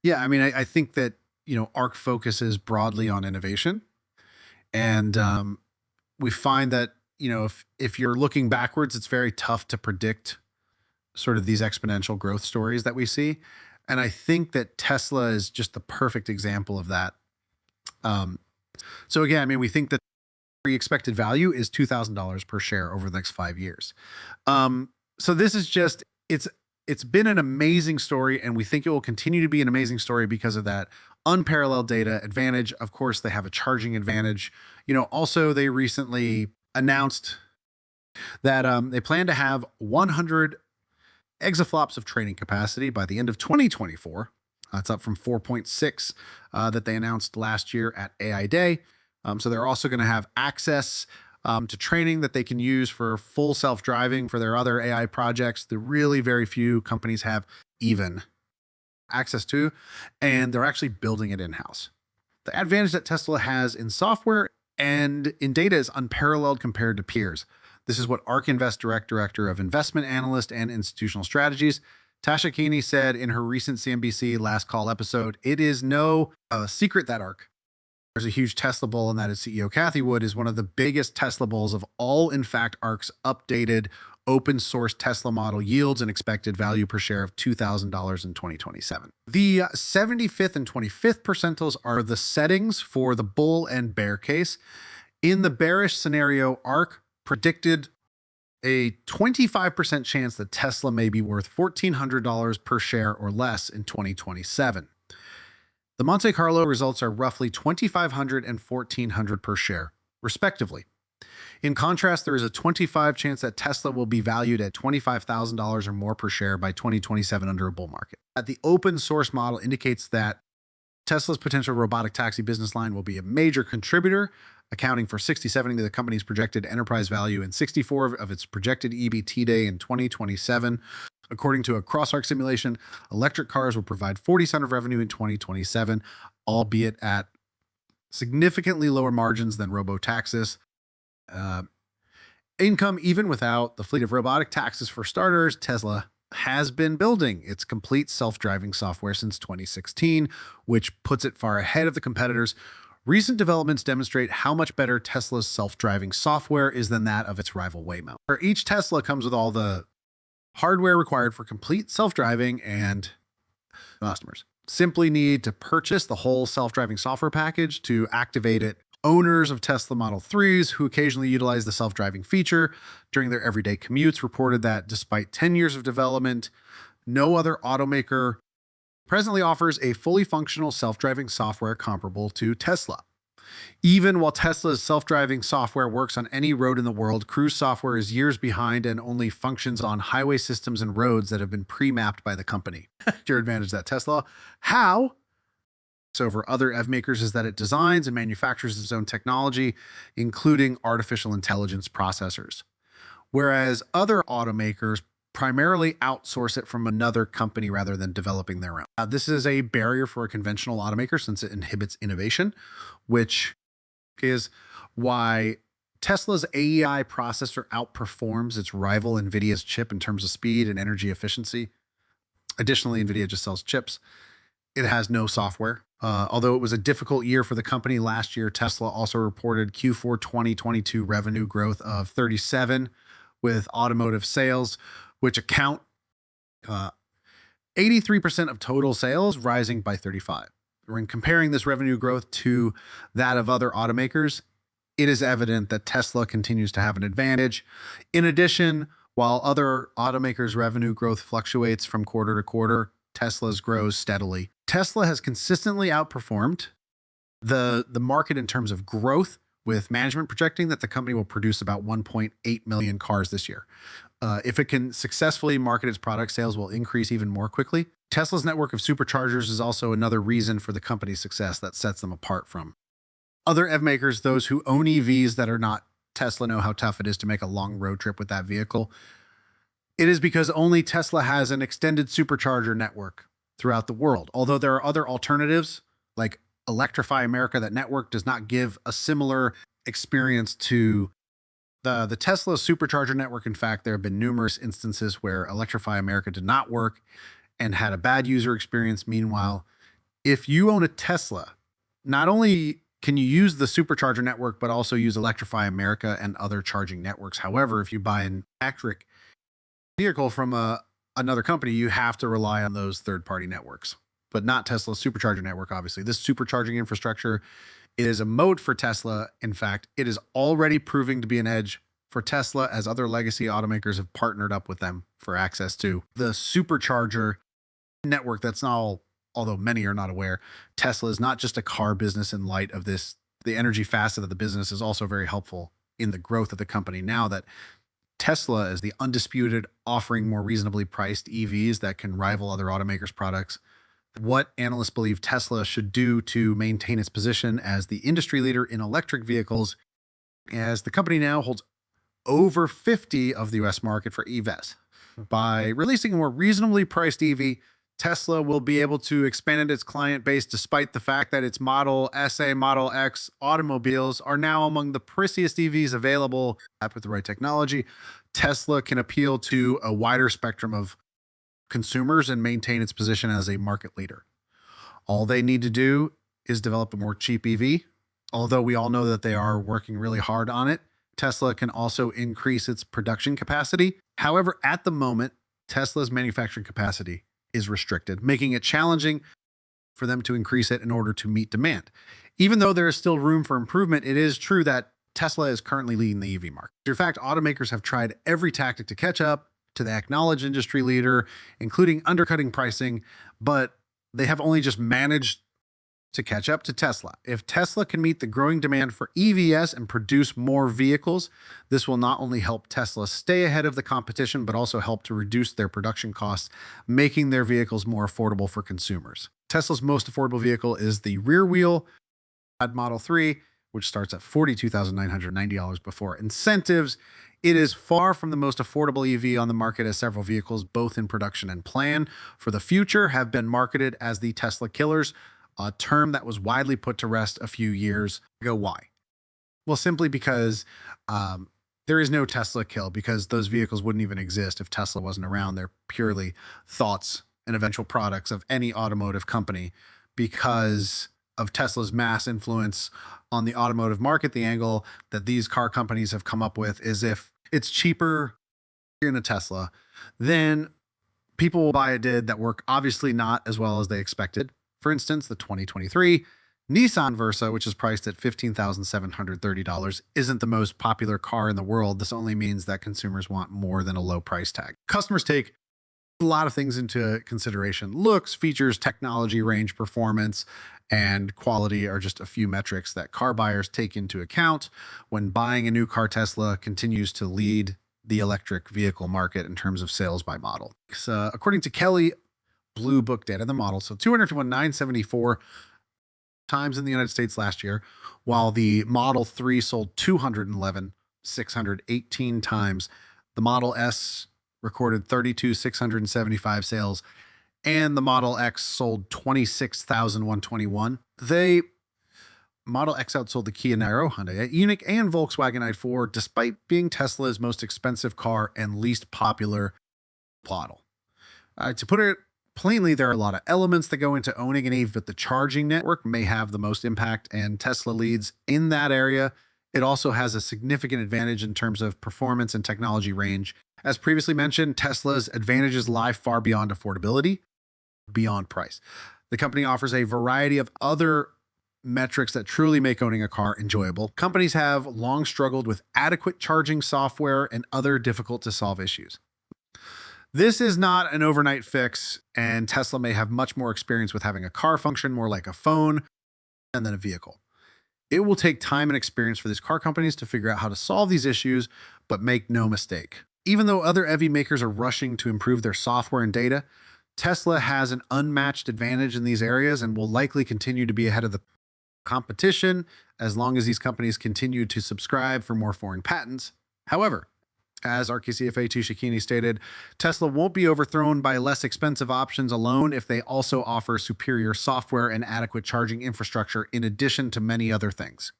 Yeah, I mean, I think that, Arc focuses broadly on innovation. And we find that, if you're looking backwards, it's very tough to predict sort of these exponential growth stories that we see. And I think that Tesla is just the perfect example of that. Um, so again, I mean, we think that the expected value is $2,000 per share over the next 5 years. So this is just it's been an amazing story, and we think it will continue to be an amazing story because of that unparalleled data advantage. Of course, they have a charging advantage. Also they recently announced that they plan to have 100 exaflops of training capacity by the end of 2024. That's up from 4.6 that they announced last year at AI Day. So they're also going to have access to training that they can use for full self-driving for their other AI projects. The really very few companies have even access to, and they're actually building it in-house. The advantage that Tesla has in software and in data is unparalleled compared to peers. This is what Ark Invest Director of Investment Analyst and Institutional Strategies, Tasha Keeney, said in her recent CNBC Last Call episode. It is no secret that Ark, there's a huge Tesla bull, and that is CEO Cathie Wood, is one of the biggest Tesla bulls of all. In fact, Ark's updated open source Tesla model yields an expected value per share of $2,000 in 2027. The 75th and 25th percentiles are the settings for the bull and bear case. In the bearish scenario, Ark predicted a 25% chance that Tesla may be worth $1,400 per share or less in 2027. The Monte Carlo results are roughly $2,500 and $1,400 per share, respectively. In contrast, there is a 25% chance that Tesla will be valued at $25,000 or more per share by 2027 under a bull market. The open source model indicates that Tesla's potential robotic taxi business line will be a major contributor, accounting for 67% of the company's projected enterprise value and 64% of its projected EBITDA in 2027. According to a cross-arc simulation, electric cars will provide 40% of revenue in 2027, albeit at significantly lower margins than robo-taxis. Income, even without the fleet of robotic taxis. For starters, Tesla has been building its complete self-driving software since 2016, which puts it far ahead of the competitors. Recent developments demonstrate how much better Tesla's self-driving software is than that of its rival Waymo. Each Tesla comes with all the hardware required for complete self-driving, and customers simply need to purchase the whole self-driving software package to activate it. Owners of Tesla Model 3s who occasionally utilize the self-driving feature during their everyday commutes reported that despite 10 years of development, no other automaker presently offers a fully functional self-driving software comparable to Tesla. Even while Tesla's self-driving software works on any road in the world, Cruise software is years behind and only functions on highway systems and roads that have been pre-mapped by the company. Your advantage that Tesla. How? Over other EV makers is that it designs and manufactures its own technology, including artificial intelligence processors. Whereas other automakers primarily outsource it from another company rather than developing their own. This is a barrier for a conventional automaker since it inhibits innovation, which is why Tesla's AEI processor outperforms its rival NVIDIA's chip in terms of speed and energy efficiency. Additionally, NVIDIA just sells chips. It has no software. Although it was a difficult year for the company last year, Tesla also reported Q4 2022 revenue growth of 37%, with automotive sales, which account 83% of total sales, rising by 35%. When comparing this revenue growth to that of other automakers, it is evident that Tesla continues to have an advantage. In addition, while other automakers' revenue growth fluctuates from quarter to quarter, Tesla's grows steadily. Tesla has consistently outperformed the market in terms of growth, with management projecting that the company will produce about 1.8 million cars this year. If it can successfully market its product, sales will increase even more quickly. Tesla's network of superchargers is also another reason for the company's success that sets them apart from other EV makers. Those who own EVs that are not Tesla know how tough it is to make a long road trip with that vehicle. It is because only Tesla has an extended supercharger network throughout the world. Although there are other alternatives like Electrify America, that network does not give a similar experience to the Tesla supercharger network. In fact, there have been numerous instances where Electrify America did not work and had a bad user experience. Meanwhile, If you own a Tesla, not only can you use the supercharger network, but also use Electrify America and other charging networks. However, if you buy an electric vehicle from another company, you have to rely on those third-party networks, but not Tesla's supercharger network, obviously. This supercharging infrastructure is a moat for Tesla. In fact, it is already proving to be an edge for Tesla as other legacy automakers have partnered up with them for access to the supercharger network. That's not all, although many are not aware, Tesla is not just a car business in light of this. The energy facet of the business is also very helpful in the growth of the company now that Tesla is the undisputed offering more reasonably priced EVs that can rival other automakers' products. What analysts believe Tesla should do to maintain its position as the industry leader in electric vehicles, as the company now holds over 50 of the US market for EVs. By releasing a more reasonably priced EV, Tesla will be able to expand its client base despite the fact that its Model S, Model X automobiles are now among the priciest EVs available. With the right technology, Tesla can appeal to a wider spectrum of consumers and maintain its position as a market leader. All they need to do is develop a more cheap EV. Although we all know that they are working really hard on it, Tesla can also increase its production capacity. However, at the moment, Tesla's manufacturing capacity is restricted, making it challenging for them to increase it in order to meet demand. Even though there is still room for improvement, it is true that Tesla is currently leading the EV market. In fact, automakers have tried every tactic to catch up to the acknowledged industry leader, including undercutting pricing, but they have only just managed to catch up to Tesla. If Tesla can meet the growing demand for EVs and produce more vehicles, this will not only help Tesla stay ahead of the competition, but also help to reduce their production costs, making their vehicles more affordable for consumers. Tesla's most affordable vehicle is the rear-wheel Model 3, which starts at $42,990 before incentives. It is far from the most affordable EV on the market, as several vehicles, both in production and plan for the future, have been marketed as the Tesla killers, a term that was widely put to rest a few years ago. Why? Well, simply because there is no Tesla kill, because those vehicles wouldn't even exist if Tesla wasn't around. They're purely thoughts and eventual products of any automotive company. Because of Tesla's mass influence on the automotive market, the angle that these car companies have come up with is if it's cheaper in a Tesla, then people will buy a did that work obviously not as well as they expected. For instance, the 2023 Nissan Versa, which is priced at $15,730, isn't the most popular car in the world. This only means that consumers want more than a low price tag. Customers take a lot of things into consideration. Looks, features, technology, range, performance, and quality are just a few metrics that car buyers take into account when buying a new car. Tesla continues to lead the electric vehicle market in terms of sales by model. So, according to Kelley Blue Book data, the model, so 251,974 times in the United States last year, while the Model 3 sold 211,618 times. The Model S recorded 32,675 sales, and the Model X sold 26,121. Model X outsold the Kia Niro, Hyundai Ioniq, and Volkswagen i4, despite being Tesla's most expensive car and least popular model. To put it plainly, there are a lot of elements that go into owning an EV, but the charging network may have the most impact, and Tesla leads in that area. It also has a significant advantage in terms of performance and technology range. As previously mentioned, Tesla's advantages lie far beyond affordability, beyond price. The company offers a variety of other metrics that truly make owning a car enjoyable. Companies have long struggled with adequate charging software and other difficult to solve issues. This is not an overnight fix, and Tesla may have much more experience with having a car function more like a phone than a vehicle. It will take time and experience for these car companies to figure out how to solve these issues, but make no mistake. Even though other EV makers are rushing to improve their software and data, Tesla has an unmatched advantage in these areas and will likely continue to be ahead of the competition as long as these companies continue to subscribe for more foreign patents. However, as RKCFA Tushikini stated, Tesla won't be overthrown by less expensive options alone if they also offer superior software and adequate charging infrastructure in addition to many other things.